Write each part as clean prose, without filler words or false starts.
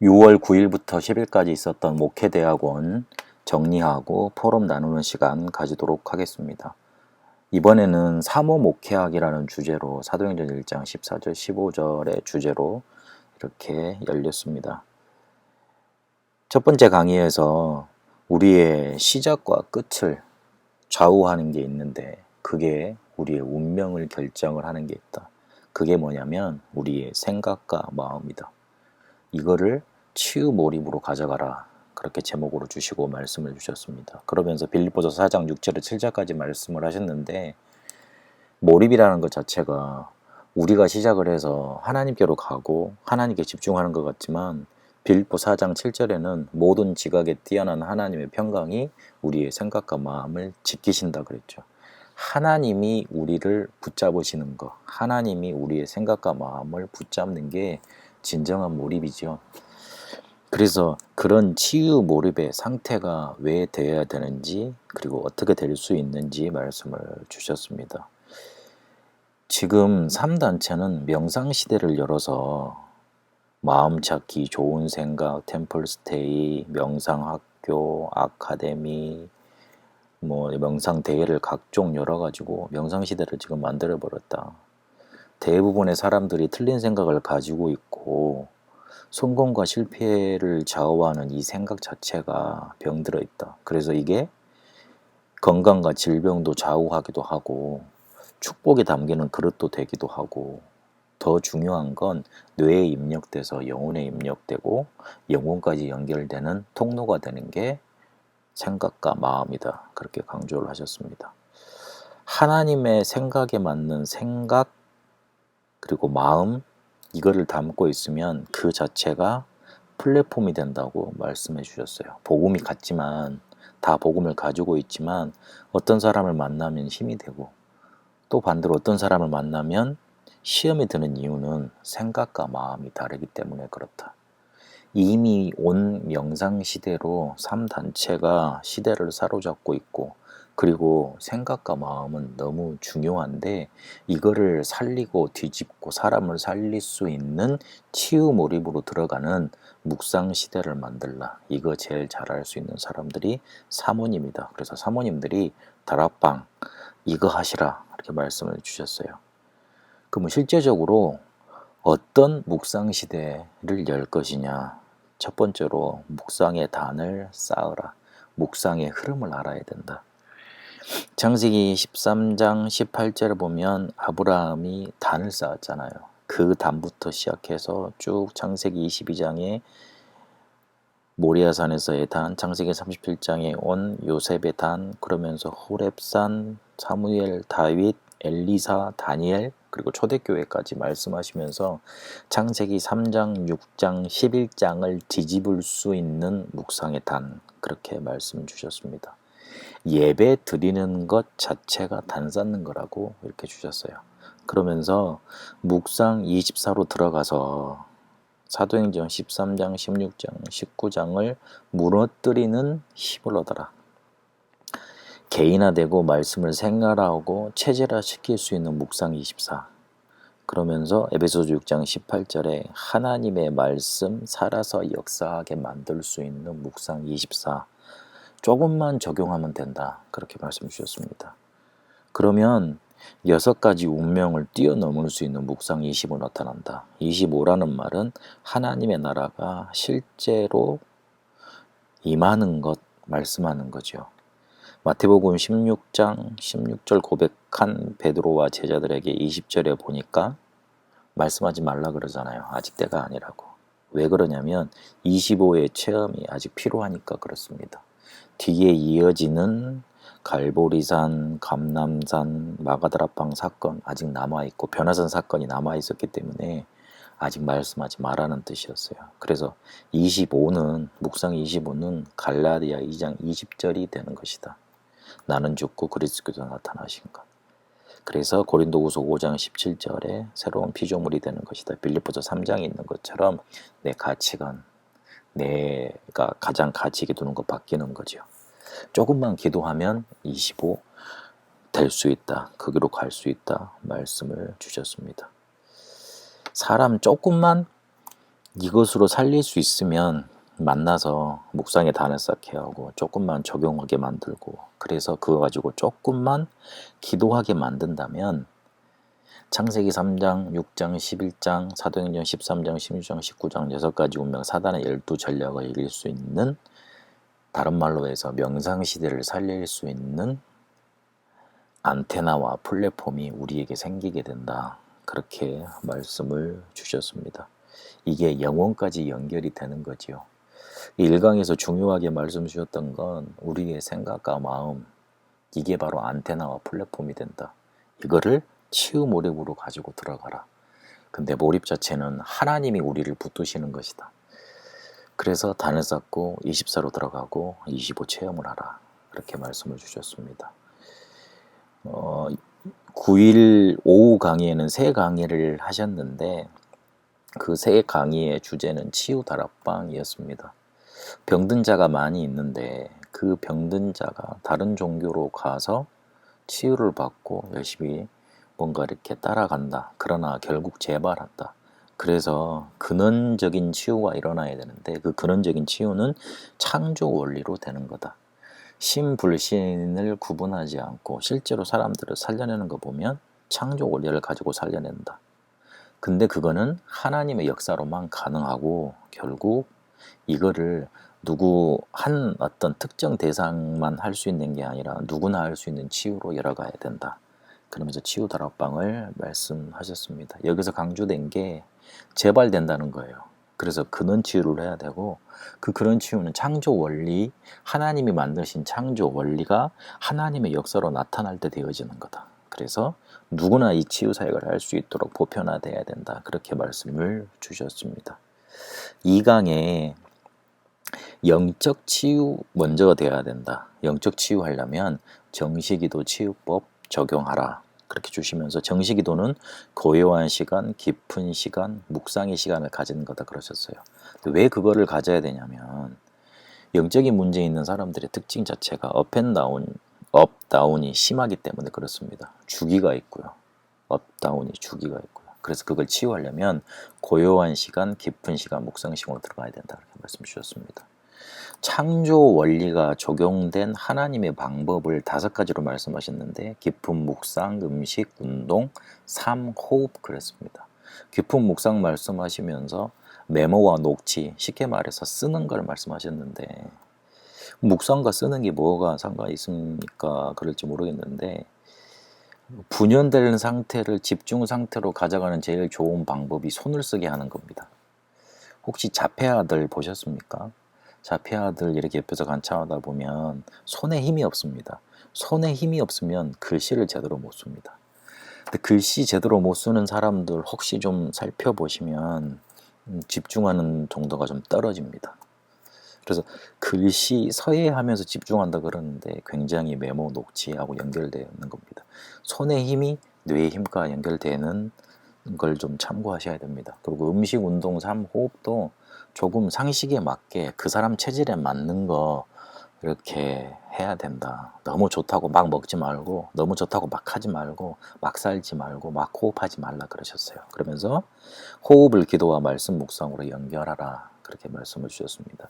6월 9일부터 10일까지 있었던 목회대학원 정리하고 포럼 나누는 시간 가지도록 하겠습니다. 이번에는 사모 목회학이라는 주제로 사도행전 1장 14절 15절의 주제로 이렇게 열렸습니다. 첫 번째 강의에서 우리의 시작과 끝을 좌우하는 게 있는데 그게 우리의 운명을 결정을 하는 게 있다. 그게 뭐냐면 우리의 생각과 마음이다. 이거를 치유몰입으로 가져가라. 그렇게 제목으로 주시고 말씀을 주셨습니다. 그러면서 빌립보서 4장 6절에 7절까지 말씀을 하셨는데 몰입이라는 것 자체가 우리가 시작을 해서 하나님께로 가고 하나님께 집중하는 것 같지만 빌립보 4장 7절에는 모든 지각에 뛰어난 하나님의 평강이 우리의 생각과 마음을 지키신다 그랬죠. 하나님이 우리를 붙잡으시는 것, 하나님이 우리의 생각과 마음을 붙잡는 게 진정한 몰입이죠. 그래서 그런 치유 몰입의 상태가 왜 되어야 되는지 그리고 어떻게 될 수 있는지 말씀을 주셨습니다. 지금 3단체는 명상시대를 열어서 마음 찾기, 좋은 생각, 템플스테이, 명상학교, 아카데미, 명상대회를 각종 열어가지고 명상시대를 지금 만들어버렸다. 대부분의 사람들이 틀린 생각을 가지고 있고 성공과 실패를 좌우하는 이 생각 자체가 병들어 있다. 그래서 이게 건강과 질병도 좌우하기도 하고 축복이 담기는 그릇도 되기도 하고 더 중요한 건 뇌에 입력돼서 영혼에 입력되고 영혼까지 연결되는 통로가 되는 게 생각과 마음이다. 그렇게 강조를 하셨습니다. 하나님의 생각에 맞는 생각 그리고 마음 이거를 담고 있으면 그 자체가 플랫폼이 된다고 말씀해 주셨어요. 복음이 같지만 다 복음을 가지고 있지만 어떤 사람을 만나면 힘이 되고 또 반대로 어떤 사람을 만나면 시험이 드는 이유는 생각과 마음이 다르기 때문에 그렇다. 이미 온 명상 시대로 3단체가 시대를 사로잡고 있고 그리고 생각과 마음은 너무 중요한데 이거를 살리고 뒤집고 사람을 살릴 수 있는 치유 몰입으로 들어가는 묵상 시대를 만들라. 이거 제일 잘할 수 있는 사람들이 사모님이다. 그래서 사모님들이 다락방 이거 하시라 이렇게 말씀을 주셨어요. 그러면 실제적으로 어떤 묵상 시대를 열 것이냐? 첫 번째로 묵상의 단을 쌓으라. 묵상의 흐름을 알아야 된다. 창세기 13장 18절을 보면 아브라함이 단을 쌓았잖아요. 그 단부터 시작해서 쭉 창세기 22장에 모리아산에서의 단, 창세기 37장에 온 요셉의 단, 그러면서 호렙산, 사무엘, 다윗, 엘리사, 다니엘, 그리고 초대교회까지 말씀하시면서 창세기 3장, 6장, 11장을 뒤집을 수 있는 묵상의 단, 그렇게 말씀 주셨습니다. 예배 드리는 것 자체가 단 쌓는 거라고 이렇게 주셨어요. 그러면서 묵상 24로 들어가서 사도행전 13장, 16장, 19장을 무너뜨리는 힘을 얻어라. 개인화되고 말씀을 생활화하고 체질화시킬 수 있는 묵상 24. 그러면서 에베소서 6장 18절에 하나님의 말씀 살아서 역사하게 만들 수 있는 묵상 24. 조금만 적용하면 된다. 그렇게 말씀 주셨습니다. 그러면 6가지 운명을 뛰어넘을 수 있는 묵상 25 나타난다. 25라는 말은 하나님의 나라가 실제로 임하는 것 말씀하는 거죠. 마태복음 16장 16절 고백한 베드로와 제자들에게 20절에 보니까 말씀하지 말라 그러잖아요. 아직 때가 아니라고. 왜 그러냐면 25의 체험이 아직 필요하니까 그렇습니다. 뒤에 이어지는 갈보리산, 감남산, 마가다락방 사건 아직 남아있고 변화산 사건이 남아있었기 때문에 아직 말씀하지 말라는 뜻이었어요. 그래서 25는 묵상 25는 갈라디아 2장 20절이 되는 것이다. 나는 죽고 그리스도께서 나타나신 것. 그래서 고린도후서 5장 17절에 새로운 피조물이 되는 것이다. 빌립보서 3장에 있는 것처럼 내 가치관, 내가 가장 가치 있게 두는 것 바뀌는 거죠. 조금만 기도하면 25 될 수 있다. 거기로 갈 수 있다. 말씀을 주셨습니다. 사람 조금만 이것으로 살릴 수 있으면 만나서 묵상에 단을 쌓게 하고 조금만 적용하게 만들고, 그래서 그거 가지고 조금만 기도하게 만든다면 창세기 3장, 6장, 11장, 사도행전 13장, 16장, 19장 6가지 운명 사단의 12전략을 이길 수 있는, 다른 말로 해서 명상시대를 살릴 수 있는 안테나와 플랫폼이 우리에게 생기게 된다. 그렇게 말씀을 주셨습니다. 이게 영혼까지 연결이 되는 거지요. 1강에서 중요하게 말씀 주셨던 건 우리의 생각과 마음, 이게 바로 안테나와 플랫폼이 된다. 이거를 치유 몰입으로 가지고 들어가라. 근데 몰입 자체는 하나님이 우리를 붙드시는 것이다. 그래서 단을 쌓고 24로 들어가고 25 체험을 하라. 그렇게 말씀을 주셨습니다. 9일 오후 강의에는 3강의를 하셨는데 그 3강의의 주제는 치유 다락방이었습니다. 병든 자가 많이 있는데 그 병든 자가 다른 종교로 가서 치유를 받고 열심히 뭔가 이렇게 따라간다. 그러나 결국 재발한다. 그래서 근원적인 치유가 일어나야 되는데 그 근원적인 치유는 창조 원리로 되는 거다. 신불신을 구분하지 않고 실제로 사람들을 살려내는 거 보면 창조 원리를 가지고 살려낸다. 근데 그거는 하나님의 역사로만 가능하고 결국 이거를 누구 한 어떤 특정 대상만 할 수 있는 게 아니라 누구나 할 수 있는 치유로 열어가야 된다. 그러면서 치유 다락방을 말씀하셨습니다. 여기서 강조된 게 재발된다는 거예요. 그래서 근원 치유를 해야 되고 그 근원 치유는 창조 원리, 하나님이 만드신 창조 원리가 하나님의 역사로 나타날 때 되어지는 거다. 그래서 누구나 이 치유 사역을 할 수 있도록 보편화돼야 된다. 그렇게 말씀을 주셨습니다. 2강에 영적 치유 먼저 돼야 된다. 영적 치유하려면 정시기도 치유법 적용하라. 그렇게 주시면서 정시기도는 고요한 시간, 깊은 시간, 묵상의 시간을 가지는 거다 그러셨어요. 왜 그거를 가져야 되냐면 영적인 문제 있는 사람들의 특징 자체가 업다운이 심하기 때문에 그렇습니다. 주기가 있고요. 업다운이 주기가 있고요. 그래서 그걸 치유하려면 고요한 시간, 깊은 시간, 묵상 시간으로 들어가야 된다. 그렇게 말씀 주셨습니다. 창조 원리가 적용된 하나님의 방법을 5가지로 말씀하셨는데 깊은 묵상, 음식, 운동, 삶, 호흡 그랬습니다. 깊은 묵상 말씀하시면서 메모와 녹취, 쉽게 말해서 쓰는 걸 말씀하셨는데 묵상과 쓰는 게 뭐가 상관이 있습니까? 그럴지 모르겠는데 분연된 상태를 집중 상태로 가져가는 제일 좋은 방법이 손을 쓰게 하는 겁니다. 혹시 자폐아들 보셨습니까? 자폐아들 이렇게 옆에서 관찰하다 보면 손에 힘이 없습니다. 손에 힘이 없으면 글씨를 제대로 못 씁니다. 근데 글씨 제대로 못 쓰는 사람들 혹시 좀 살펴보시면 집중하는 정도가 좀 떨어집니다. 그래서 글씨 서예하면서 집중한다 그러는데 굉장히 메모 녹취하고 연결되는 겁니다. 손의 힘이 뇌의 힘과 연결되는 걸 좀 참고하셔야 됩니다. 그리고 음식, 운동, 삶, 호흡도 조금 상식에 맞게 그 사람 체질에 맞는 거 이렇게 해야 된다. 너무 좋다고 막 먹지 말고 너무 좋다고 막 하지 말고 막 살지 말고 막 호흡하지 말라 그러셨어요. 그러면서 호흡을 기도와 말씀 묵상으로 연결하라. 그렇게 말씀을 주셨습니다.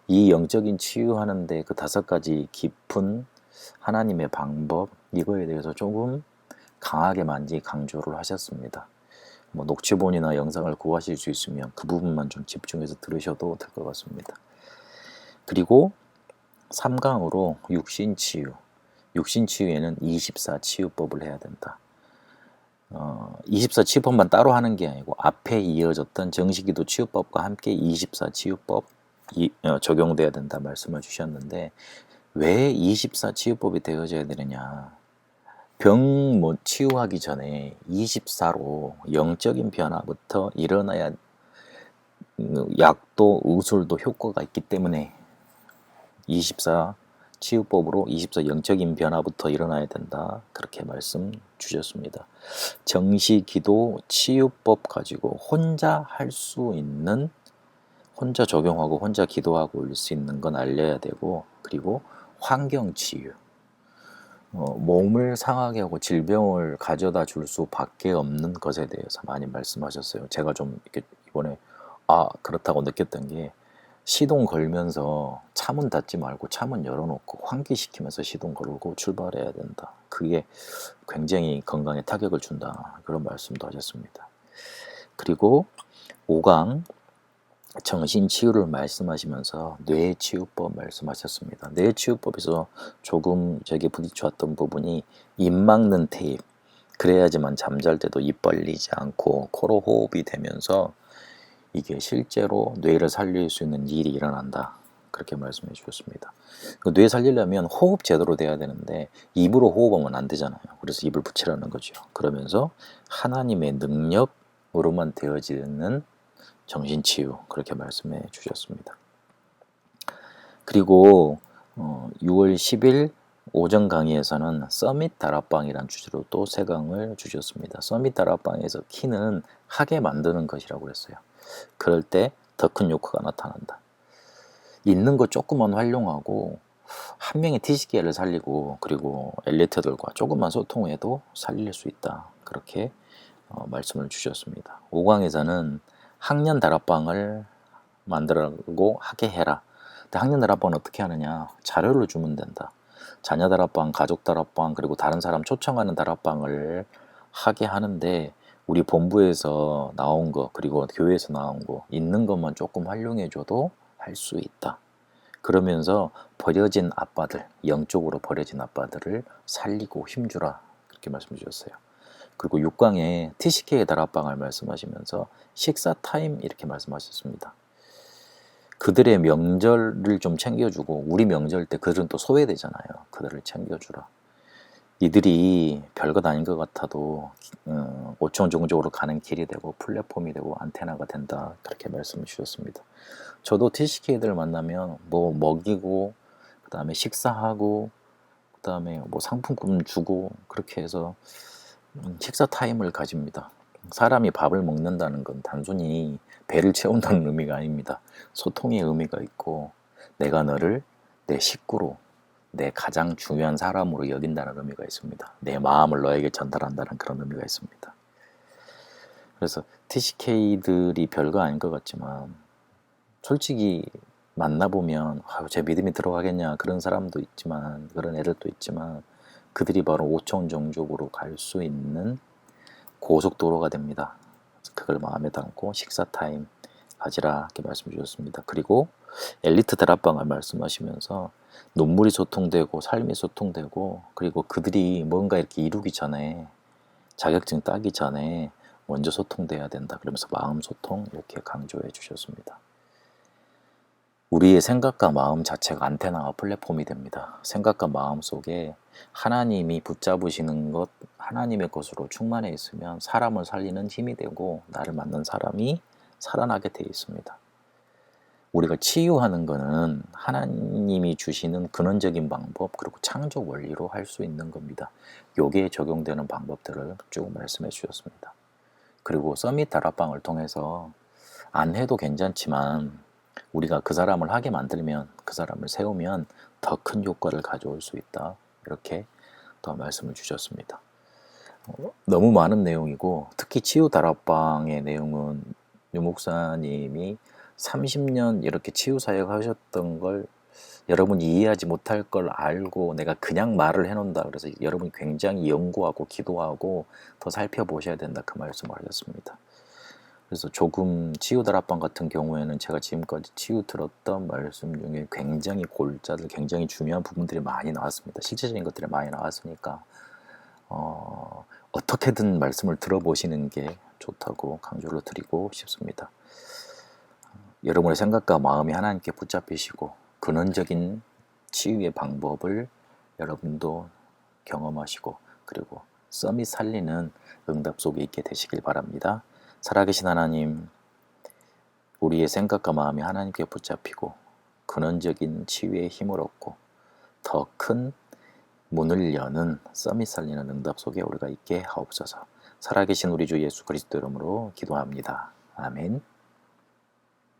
이 영적인 치유하는데 그 5가지 깊은 하나님의 방법 이거에 대해서 조금 강하게 강조를 하셨습니다. 뭐 녹취본이나 영상을 구하실 수 있으면 그 부분만 좀 집중해서 들으셔도 될 것 같습니다. 그리고 3강으로 육신치유. 육신치유에는 24 치유법을 해야 된다. 24 치유법만 따로 하는 게 아니고 앞에 이어졌던 정식기도 치유법과 함께 24 치유법 적용돼야 된다 말씀을 주셨는데 왜 24 치유법이 되어져야 되느냐. 병 치유하기 전에 24로 영적인 변화부터 일어나야 약도 의술도 효과가 있기 때문에 24 치유법으로 24 영적인 변화부터 일어나야 된다. 그렇게 말씀 주셨습니다. 정시기도 치유법 가지고 혼자 할 수 있는 혼자 적용하고 혼자 기도하고 올 수 있는 건 알려야 되고 그리고 환경치유 몸을 상하게 하고 질병을 가져다 줄 수밖에 없는 것에 대해서 많이 말씀하셨어요. 제가 좀 이렇게 이번에 그렇다고 느꼈던 게 시동 걸면서 차문 닫지 말고 차문 열어놓고 환기시키면서 시동 걸고 출발해야 된다. 그게 굉장히 건강에 타격을 준다. 그런 말씀도 하셨습니다. 그리고 5강 정신치유를 말씀하시면서 뇌치유법 말씀하셨습니다. 뇌치유법에서 조금 제게 부딪혔던 부분이 입 막는 테이프, 그래야지만 잠잘 때도 입 벌리지 않고 코로 호흡이 되면서 이게 실제로 뇌를 살릴 수 있는 일이 일어난다. 그렇게 말씀해 주셨습니다. 뇌 살리려면 호흡 제대로 돼야 되는데 입으로 호흡하면 안 되잖아요. 그래서 입을 붙이라는 거죠. 그러면서 하나님의 능력으로만 되어지는 정신치유, 그렇게 말씀해 주셨습니다. 그리고 6월 10일 오전 강의에서는 서밋 다락방이란 주제로 또 3강을 주셨습니다. 서밋 다락방에서 키는 하게 만드는 것이라고 했어요. 그럴 때 더 큰 효과가 나타난다. 있는 거 조금만 활용하고 한 명의 티시계를 살리고 그리고 엘리트들과 조금만 소통해도 살릴 수 있다. 그렇게 말씀을 주셨습니다. 5강에서는 학년 다락방을 만들고 하게 해라. 근데 학년 다락방은 어떻게 하느냐? 자료를 주면 된다. 자녀 다락방, 가족 다락방, 그리고 다른 사람 초청하는 다락방을 하게 하는데 우리 본부에서 나온 거 그리고 교회에서 나온 거 있는 것만 조금 활용해줘도 할 수 있다. 그러면서 버려진 아빠들, 영적으로 버려진 아빠들을 살리고 힘주라. 그렇게 말씀 주셨어요. 그리고 6강에 TCK의 다락방을 말씀하시면서 식사 타임 이렇게 말씀하셨습니다. 그들의 명절을 좀 챙겨주고 우리 명절 때 그들은 또 소외되잖아요. 그들을 챙겨주라. 이들이 별것 아닌 것 같아도 5천 종족으로 가는 길이 되고 플랫폼이 되고 안테나가 된다. 그렇게 말씀을 주셨습니다. 저도 TCK들 만나면 뭐 먹이고 그 다음에 식사하고 그 다음에 뭐 상품권 주고 그렇게 해서 식사 타임을 가집니다. 사람이 밥을 먹는다는 건 단순히 배를 채운다는 의미가 아닙니다. 소통의 의미가 있고 내가 너를 내 식구로 내 가장 중요한 사람으로 여긴다는 의미가 있습니다. 내 마음을 너에게 전달한다는 그런 의미가 있습니다. 그래서 TCK들이 별거 아닌 것 같지만 솔직히 만나보면 제 믿음이 들어가겠냐 그런 사람도 있지만 그런 애들도 있지만 그들이 바로 5천 종족으로 갈 수 있는 고속도로가 됩니다. 그걸 마음에 담고 식사 타임 가지라 이렇게 말씀 주셨습니다. 그리고 엘리트 다락방을 말씀하시면서 눈물이 소통되고 삶이 소통되고 그리고 그들이 뭔가 이렇게 이루기 전에 자격증 따기 전에 먼저 소통돼야 된다. 그러면서 마음 소통 이렇게 강조해 주셨습니다. 우리의 생각과 마음 자체가 안테나와 플랫폼이 됩니다. 생각과 마음 속에 하나님이 붙잡으시는 것, 하나님의 것으로 충만해 있으면 사람을 살리는 힘이 되고 나를 맞는 사람이 살아나게 되어 있습니다. 우리가 치유하는 것은 하나님이 주시는 근원적인 방법 그리고 창조 원리로 할 수 있는 겁니다. 요게 적용되는 방법들을 쭉 말씀해 주셨습니다. 그리고 서밋 다락방을 통해서 안 해도 괜찮지만 우리가 그 사람을 하게 만들면 그 사람을 세우면 더 큰 효과를 가져올 수 있다. 이렇게 더 말씀을 주셨습니다. 너무 많은 내용이고 특히 치유 다락방의 내용은 유 목사님이 30년 이렇게 치유 사역 하셨던 걸 여러분이 이해하지 못할 걸 알고 내가 그냥 말을 해놓는다. 그래서 여러분이 굉장히 연구하고 기도하고 더 살펴보셔야 된다. 그 말씀을 하셨습니다. 그래서 조금 치유 다락방 같은 경우에는 제가 지금까지 치유 들었던 말씀 중에 굉장히 골자들, 굉장히 중요한 부분들이 많이 나왔습니다. 실제적인 것들이 많이 나왔으니까 어떻게든 말씀을 들어보시는 게 좋다고 강조를 드리고 싶습니다. 여러분의 생각과 마음이 하나님께 붙잡히시고 근원적인 치유의 방법을 여러분도 경험하시고 그리고 썸이 살리는 응답 속에 있게 되시길 바랍니다. 살아계신 하나님, 우리의 생각과 마음이 하나님께 붙잡히고 근원적인 치유의 힘을 얻고 더 큰 문을 여는 썸이 살리는 응답 속에 우리가 있게 하옵소서. 살아계신 우리 주 예수 그리스도 이름으로 기도합니다. 아멘.